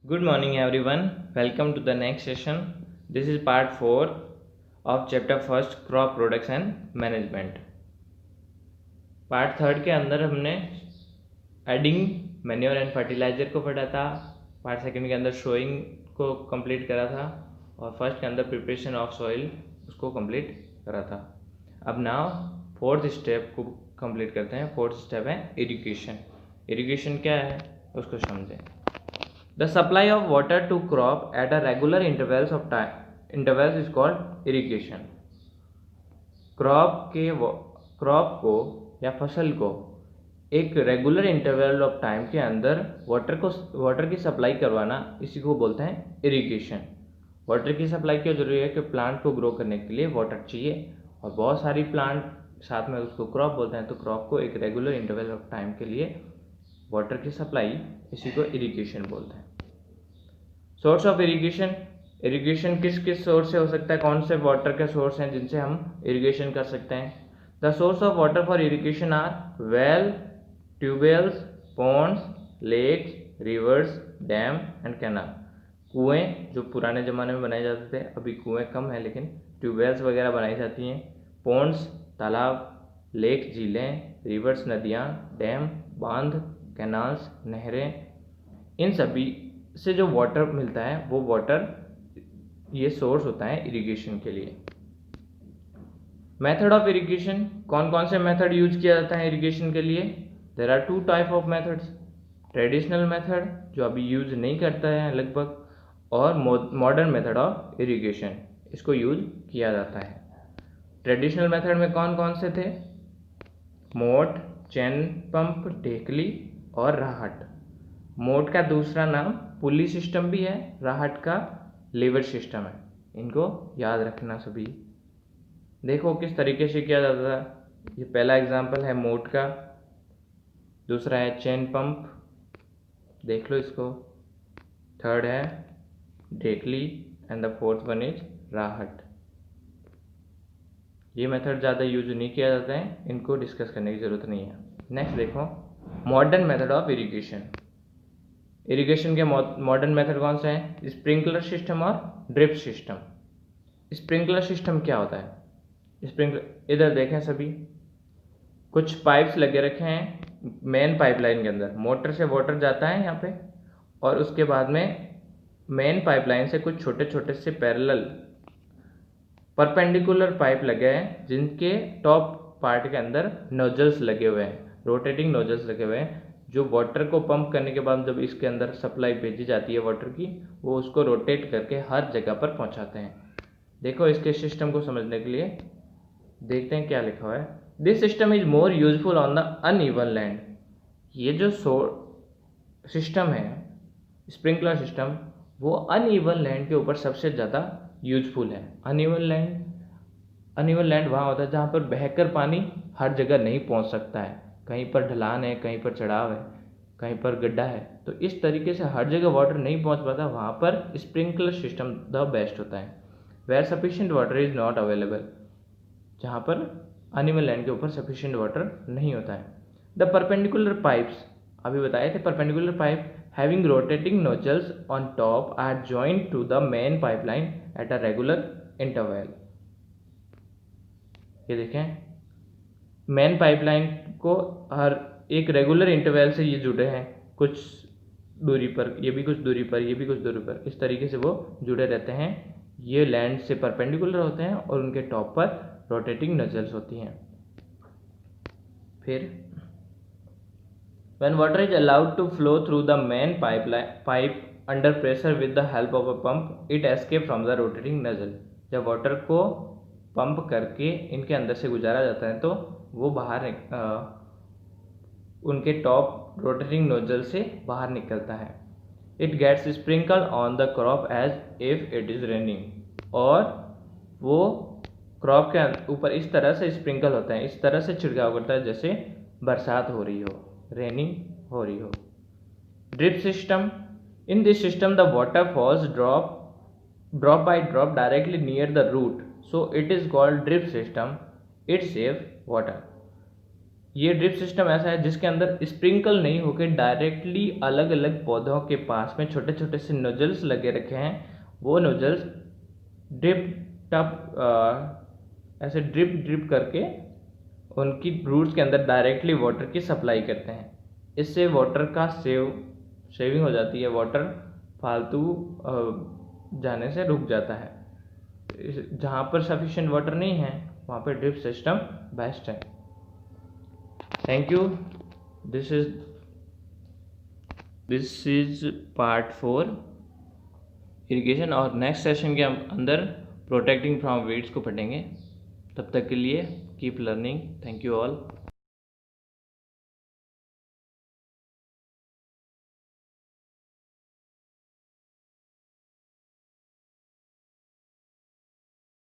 Good morning, everyone. Welcome to the next session. This is part 4 of chapter first crop products and management. Part third के अंदर हमने adding manure and fertiliser को पढ़ा था. Part second के अंदर showing को कंप्लीट करा था और फर्स्ट के अंदर प्रिपरेशन ऑफ सॉइल उसको कंप्लीट करा था. अब नाउ फोर्थ स्टेप को कंप्लीट करते हैं. फोर्थ स्टेप है इरिगेशन. इरिगेशन क्या है उसको समझें. The supply of water to crop at a regular intervals is called irrigation. Crop को या फसल को एक रेगुलर इंटरवल ऑफ टाइम के अंदर वाटर की सप्लाई करवाना, इसी को बोलते हैं इरिगेशन. वाटर की सप्लाई क्यों जरूरी है कि प्लांट को ग्रो करने के लिए वाटर चाहिए और बहुत सारी प्लांट साथ में उसको क्रॉप बोलते हैं. तो क्रॉप को एक रेगुलर इंटरवल ऑफ टाइम के लिए वाटर की सप्लाई, इसी को इरिगेशन बोलते हैं. Source of irrigation. इरिगेशन किस किस सोर्स से हो सकता है, कौन से वाटर के सोर्स हैं जिनसे हम इरिगेशन कर सकते हैं. The source of water for irrigation are well, tubewells, ponds, lakes, rivers, dam and canal. कुएं जो पुराने ज़माने में बनाए जाते थे, अभी कुएं कम है लेकिन ट्यूबवेल्स वगैरह बनाई जाती हैं. पॉन्ड्स तालाब, लेक झीलें, रिवर्स नदियाँ, डैम बांध, कैनाल्स नहरें, इन सभी से जो वाटर मिलता है वो वाटर ये सोर्स होता है इरिगेशन के लिए. Method of irrigation. कौन कौन से मेथड यूज किया जाता है इरिगेशन के लिए. There are two type of methods. Traditional method जो अभी यूज नहीं करता है लगभग, और मॉडर्न मेथड ऑफ इरिगेशन, इसको यूज किया जाता है. ट्रेडिशनल मेथड में कौन कौन से थे. मोट, चैन पंप, ढेकली और राहट. मोट का दूसरा नाम पुली सिस्टम भी है, राहट का लीवर सिस्टम है. इनको याद रखना सभी. देखो किस तरीके से किया जाता था. ये पहला एग्जांपल है मोट का, दूसरा है चेन पंप, देख लो इसको. थर्ड है ढेकली and the fourth one is right. ये मेथड ज़्यादा यूज नहीं किया जाता है, इनको डिस्कस करने की ज़रूरत नहीं है. नेक्स्ट देखो modern method of irrigation. Irrigation के मॉडर्न मेथड कौन से हैं. स्प्रिंकलर सिस्टम और ड्रिप सिस्टम. स्प्रिंकलर सिस्टम क्या होता है. स्प्रिंकलर इधर देखें सभी, कुछ पाइप्स लगे रखे हैं मेन पाइपलाइन के अंदर. मोटर से वाटर जाता है यहाँ पे और उसके बाद में मेन पाइपलाइन से कुछ छोटे छोटे से पैरेलल परपेंडिकुलर पाइप लगे हैं जिनके टॉप पार्ट के अंदर नोजल्स लगे हुए हैं, रोटेटिंग नोजल्स लगे हुए हैं, जो वाटर को पंप करने के बाद जब इसके अंदर सप्लाई भेजी जाती है वाटर की, वो उसको रोटेट करके हर जगह पर पहुंचाते हैं. देखो इसके सिस्टम को समझने के लिए देखते हैं क्या लिखा हुआ है. This system is more useful on the uneven land. ये जो सिस्टम है स्प्रिंकलर सिस्टम, वो अनइवन लैंड के ऊपर सबसे ज़्यादा यूजफुल है. अनइवन लैंड वहाँ होता है जहाँ पर बहकर पानी हर जगह नहीं पहुँच सकता है. कहीं पर ढलान है, कहीं पर चढ़ाव है, कहीं पर गड्ढा है. तो इस तरीके से हर जगह वाटर नहीं पहुँच पाता, वहाँ पर स्प्रिंकलर सिस्टम द बेस्ट होता है. Where sufficient water is not available, जहाँ पर अनइवन लैंड के ऊपर सफिशिएंट वाटर नहीं होता है. द परपेंडिकुलर पाइप्स, अभी बताए थे perpendicular pipe having rotating nozzles on top are joined to the main pipeline at a regular interval. ये देखें मेन पाइपलाइन को हर एक रेगुलर इंटरवल से ये जुड़े हैं, कुछ दूरी पर, ये भी कुछ दूरी पर, ये भी कुछ दूरी पर, इस तरीके से वो जुड़े रहते हैं. ये लैंड से परपेंडिकुलर होते हैं और उनके टॉप पर रोटेटिंग नोजल्स होती हैं. फिर when water is allowed to flow through the main pipe under pressure with the help of a pump, it escapes from the rotating nozzle. जब वाटर को पंप करके इनके अंदर से गुजारा जाता है तो वो बाहर उनके टॉप रोटेटिंग नोजल से बाहर निकलता है. It gets sprinkle on the crop as if it is raining. और वो क्रॉप के ऊपर इस तरह से स्प्रिंकल होता है, इस तरह से छिड़काव करता है जैसे बरसात हो रही हो, रेनिंग हो रही हो. Drip system. In this system the water falls drop by drop directly near the root, so it is called drip system. It save water. ये ड्रिप सिस्टम ऐसा है जिसके अंदर स्प्रिंकल नहीं होकर डायरेक्टली अलग अलग पौधों के पास में छोटे छोटे से नोजल्स लगे रखे हैं। वो नोजल्स ड्रिप टप ऐसे ड्रिप ड्रिप करके उनकी रूट्स के अंदर डायरेक्टली वाटर की सप्लाई करते हैं। इससे वाटर का सेविंग हो जाती है, वाटर फालतू जाने से रुक जाता है। जहाँ पर सफिशिएंट वाटर नहीं है वहाँ पर ड्रिप सिस्टम बेस्ट है। Thank you. This is part 4 irrigation, और नेक्स्ट सेशन के अंदर प्रोटेक्टिंग फ्रॉम वीड्स को पढ़ेंगे। तब तक के लिए keep learning. Thank you all.